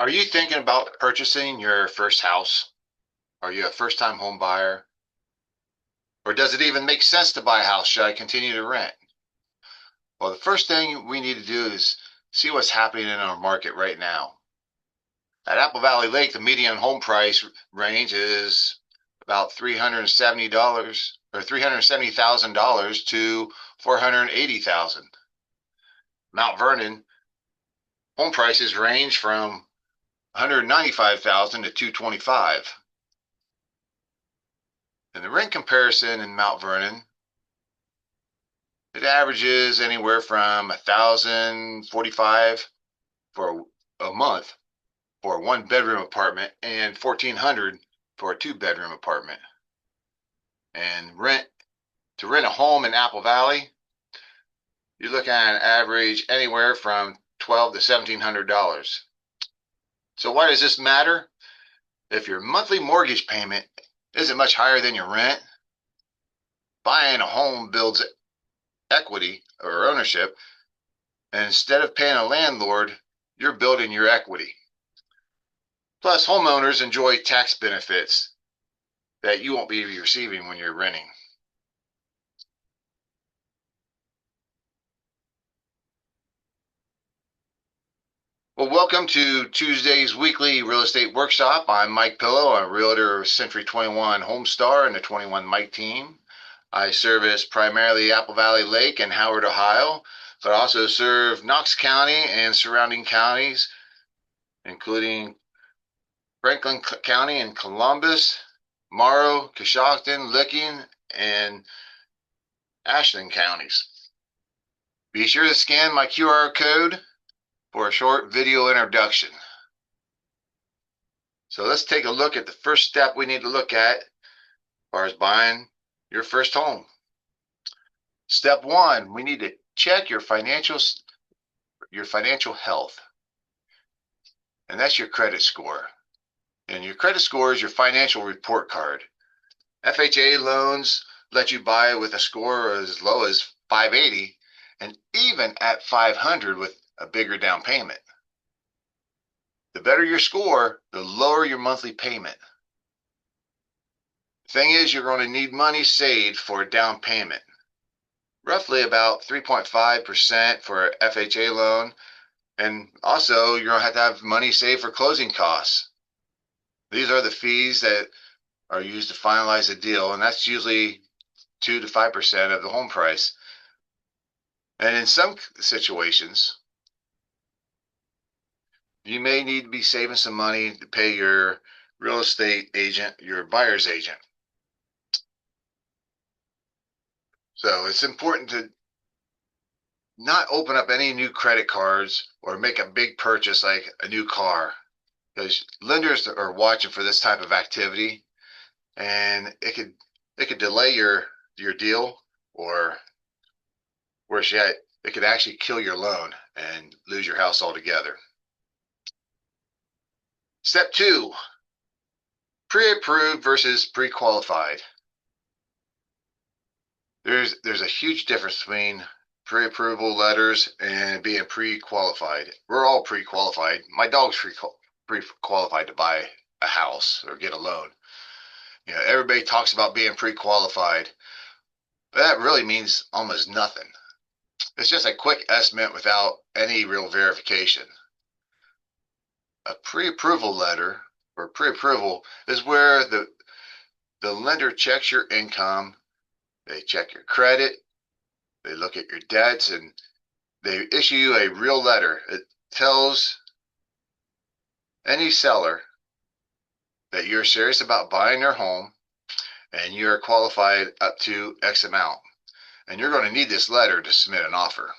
Are you thinking about purchasing your first house? Are you a first-time home buyer? Or does it even make sense to buy a house? Should I continue to rent? Well, the first thing we need to do is see what's happening in our market right now. At Apple Valley Lake, the median home price range is about $370 or $370,000 to $480,000. Mount Vernon home prices range from $195,000 to $225,000. And the rent comparison in Mount Vernon, it averages anywhere from $1,045 for a month for a one-bedroom apartment and $1,400 for a two-bedroom apartment. And to rent a home in Apple Valley, you're looking at an average anywhere from $1,200 to $1,700. So why does this matter? If your monthly mortgage payment isn't much higher than your rent, buying a home builds equity or ownership, and instead of paying a landlord, you're building your equity. Plus, homeowners enjoy tax benefits that you won't be receiving when you're renting. Well, welcome to Tuesday's weekly real estate workshop. I'm Mike Pillow, a realtor of Century 21 Homestar and the 21 Mike team. I service primarily Apple Valley Lake and Howard, Ohio, but also serve Knox County and surrounding counties, including Franklin County and Columbus, Morrow, Coshocton, Licking, and Ashland counties. Be sure to scan my QR code for a short video introduction. So let's take a look at the first step we need to look at as far as buying your first home. Step one, we need to check your financial health. And that's your credit score. And your credit score is your financial report card. FHA loans let you buy with a score as low as 580 and even at 500 with a bigger down payment. The better your score, the lower your monthly payment. The thing is, you're going to need money saved for a down payment. Roughly about 3.5% for an FHA loan. And also, you're going to have money saved for closing costs. These are the fees that are used to finalize a deal, and that's usually 2 to 5% of the home price. And in some situations, you may need to be saving some money to pay your real estate agent, your buyer's agent. So it's important to not open up any new credit cards or make a big purchase like a new car, because lenders are watching for this type of activity, and it could delay your deal, or worse yet, it could actually kill your loan and lose your house altogether. Step two, pre-approved versus pre-qualified. There's a huge difference between pre-approval letters and being pre-qualified. We're all pre-qualified. My dog's pre-qualified to buy a house or get a loan. You know, everybody talks about being pre-qualified, but that really means almost nothing. It's just a quick estimate without any real verification. A pre-approval letter or pre-approval is where the lender checks your income, they check your credit, they look at your debts, and they issue you a real letter. It tells any seller that you're serious about buying their home and you're qualified up to X amount. And you're going to need this letter to submit an offer.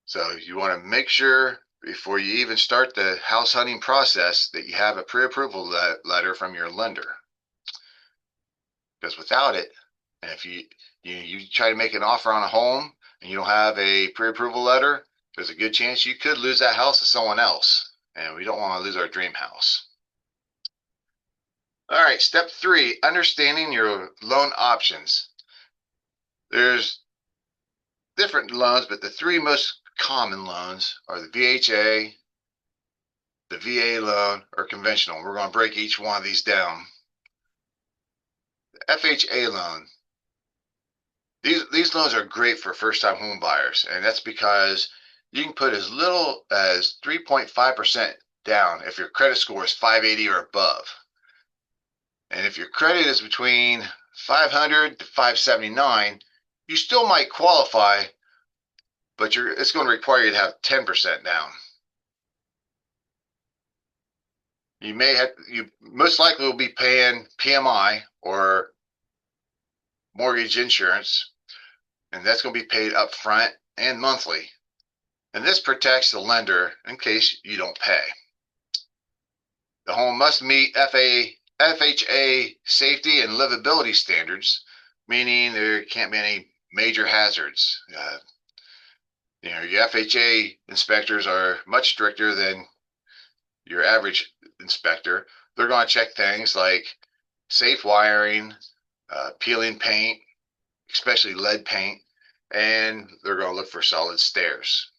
So you want to make sure before you even start the house hunting process that you have a pre-approval letter from your lender. Because without it, and if you try to make an offer on a home and you don't have a pre-approval letter, there's a good chance you could lose that house to someone else. And we don't want to lose our dream house. All right, step three, understanding your loan options. There's different loans, but the three most common loans are the VHA, the VA loan, or conventional. We're going to break each one of these down. The FHA loan. These loans are great for first-time home buyers, and that's because you can put as little as 3.5% down if your credit score is 580 or above. And if your credit is between 500 to 579, you still might qualify, but it's going to require you to have 10% down. You most likely will be paying PMI or mortgage insurance, and that's going to be paid up front and monthly. And this protects the lender in case you don't pay. The home must meet FHA safety and livability standards, meaning there can't be any major hazards. Your FHA inspectors are much stricter than your average inspector. They're going to check things like safe wiring, peeling paint, especially lead paint, and they're going to look for solid stairs.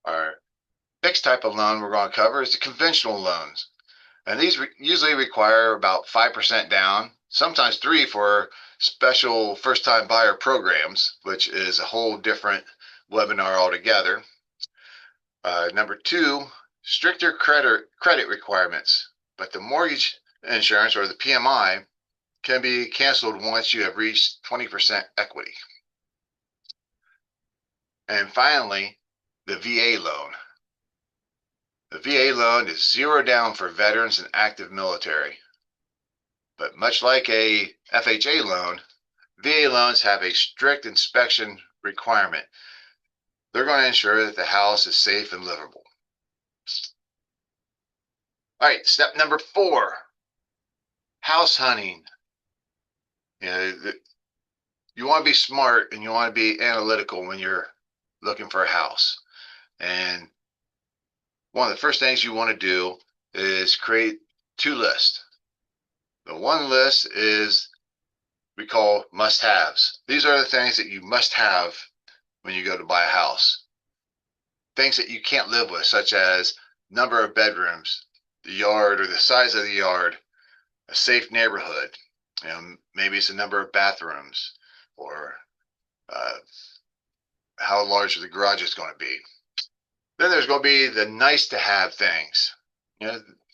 Our next type of loan we're going to cover is the conventional loans. And these usually require about 5% down, sometimes 3% for special first-time buyer programs, which is a whole different webinar altogether. Number 2, stricter credit requirements, but the mortgage insurance or the PMI can be canceled once you have reached 20% equity. And finally, the VA loan. The VA loan is 0 down for veterans and active military. But much like a FHA loan, VA loans have a strict inspection requirement. They're going to ensure that the house is safe and livable. All right, step number 4, house hunting. You want to be smart and you want to be analytical when you're looking for a house. And one of the first things you want to do is create 2 lists. The one list is we call must-haves. These are the things that you must have when you go to buy a house. Things that you can't live with, such as number of bedrooms, the yard or the size of the yard, a safe neighborhood. Maybe it's the number of bathrooms, or how large the garage is going to be. Then there's going to be the nice to have things.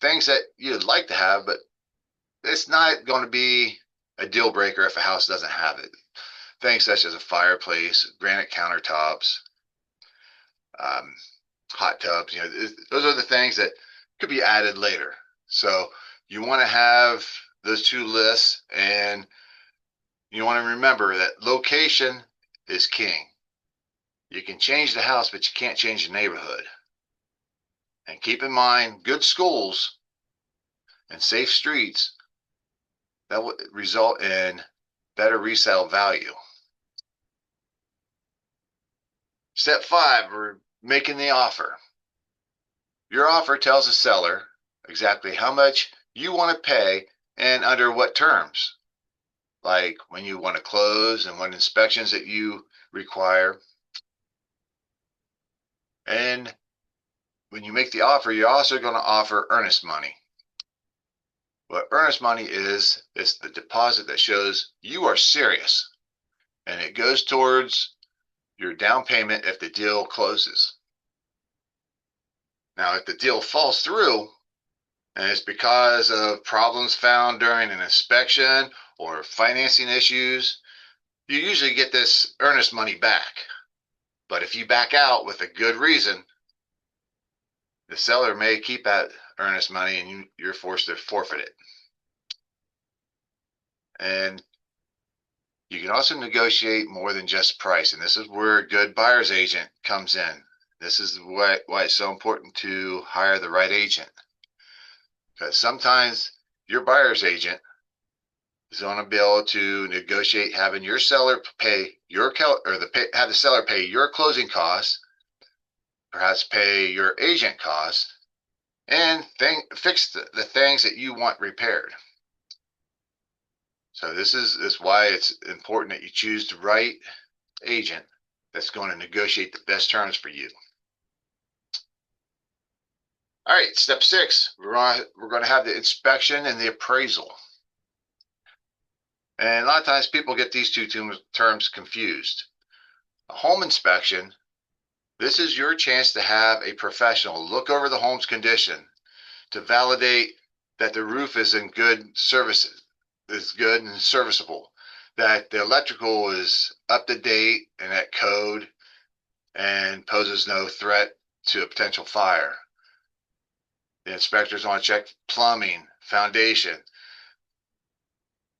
Things that you'd like to have, but it's not going to be a deal breaker if a house doesn't have it. Things such as a fireplace, granite countertops, hot tubs. Those are the things that could be added later. So you want to have those 2 lists, and you want to remember that location is king. You can change the house, but you can't change the neighborhood. And keep in mind, good schools and safe streets, that will result in better resale value. Step 5, we're making the offer. Your offer tells the seller exactly how much you want to pay and under what terms, like when you want to close and what inspections that you require. And when you make the offer, you're also going to offer earnest money. What earnest money is, it's the deposit that shows you are serious, and it goes towards your down payment if the deal closes. Now, if the deal falls through, and it's because of problems found during an inspection or financing issues, you usually get this earnest money back. But if you back out with a good reason, the seller may keep that earnest money and you're forced to forfeit it. And you can also negotiate more than just price. And this is where a good buyer's agent comes in. This is why it's so important to hire the right agent. Because sometimes your buyer's agent is going to be able to negotiate having your seller pay have the seller pay your closing costs, perhaps pay your agent costs, and fix the things that you want repaired. So this is why it's important that you choose the right agent that's going to negotiate the best terms for you. All right, step 6, we're going to have the inspection and the appraisal. And a lot of times people get these two terms confused. A home inspection, this is your chance to have a professional look over the home's condition to validate that the roof is in good service, is good and serviceable, that the electrical is up to date and at code and poses no threat to a potential fire. The inspectors want to check plumbing, foundation.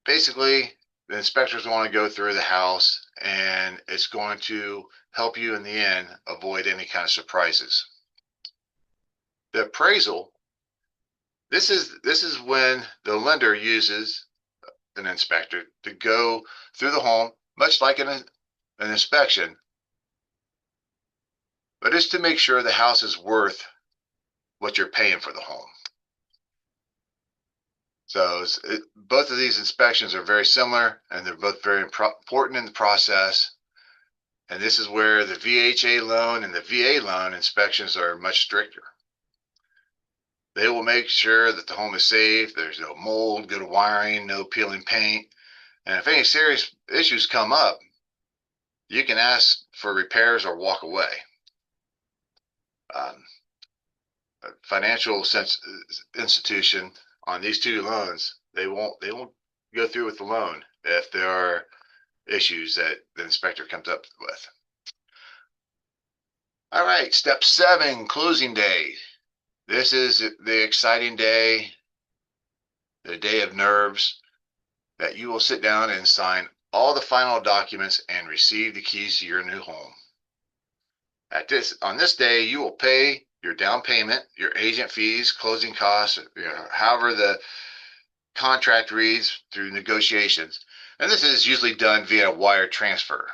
Basically, the inspectors want to go through the house, and it's going to help you in the end avoid any kind of surprises. The appraisal, this is when the lender uses an inspector to go through the home, much like an inspection, but it's to make sure the house is worth what you're paying for the home. So both of these inspections are very similar, and they're both very important in the process. And this is where the VHA loan and the VA loan inspections are much stricter. They will make sure that the home is safe, there's no mold, good wiring, no peeling paint. And if any serious issues come up, you can ask for repairs or walk away. Financial institution on these two loans, they won't go through with the loan if there are issues that the inspector comes up with. All right, step 7, closing day. This is the exciting day, the day of nerves, that you will sit down and sign all the final documents and receive the keys to your new home. On this day, you will pay your down payment, your agent fees, closing costs, however the contract reads through negotiations. And this is usually done via wire transfer.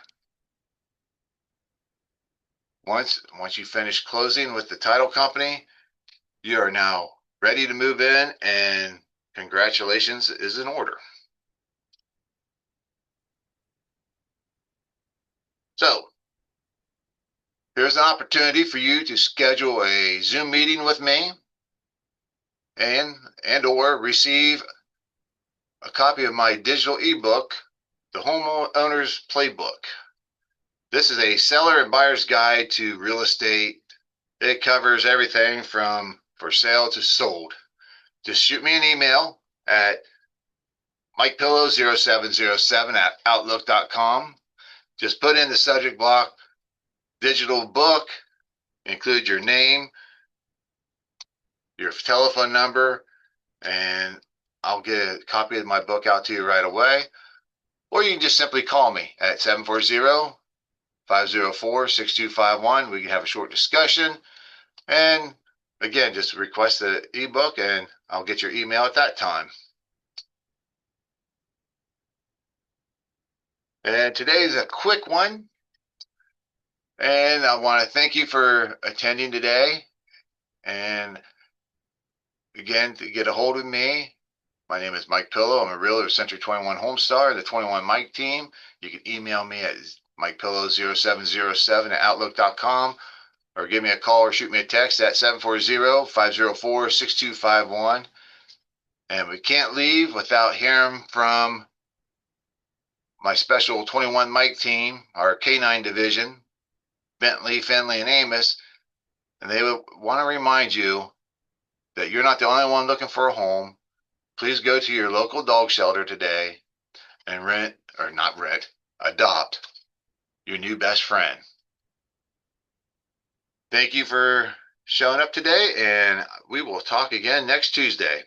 Once you finish closing with the title company, you are now ready to move in, and congratulations is in order. So here's an opportunity for you to schedule a Zoom meeting with me and or receive a copy of my digital ebook, The Homeowner's Playbook. This is a seller and buyer's guide to real estate. It covers everything from for sale to sold. Just shoot me an email at mikepillow0707@outlook.com. Just put in the subject block, digital book, include your name, your telephone number, and I'll get a copy of my book out to you right away. Or you can just simply call me at 740-504-6251. We can have a short discussion. And again, just request the ebook and I'll get your email at that time. And today is a quick one. And I want to thank you for attending today. And again, to get a hold of me, my name is Mike Pillow. I'm a realtor of Century 21 Homestar, the 21 Mike team. You can email me at mikepillow0707@outlook.com, or give me a call or shoot me a text at 740-504-6251. And we can't leave without hearing from my special 21 Mike team, our K9 division, Bentley, Finley, and Amos. And they would want to remind you that you're not the only one looking for a home. Please go to your local dog shelter today and adopt your new best friend. Thank you for showing up today, and we will talk again next Tuesday.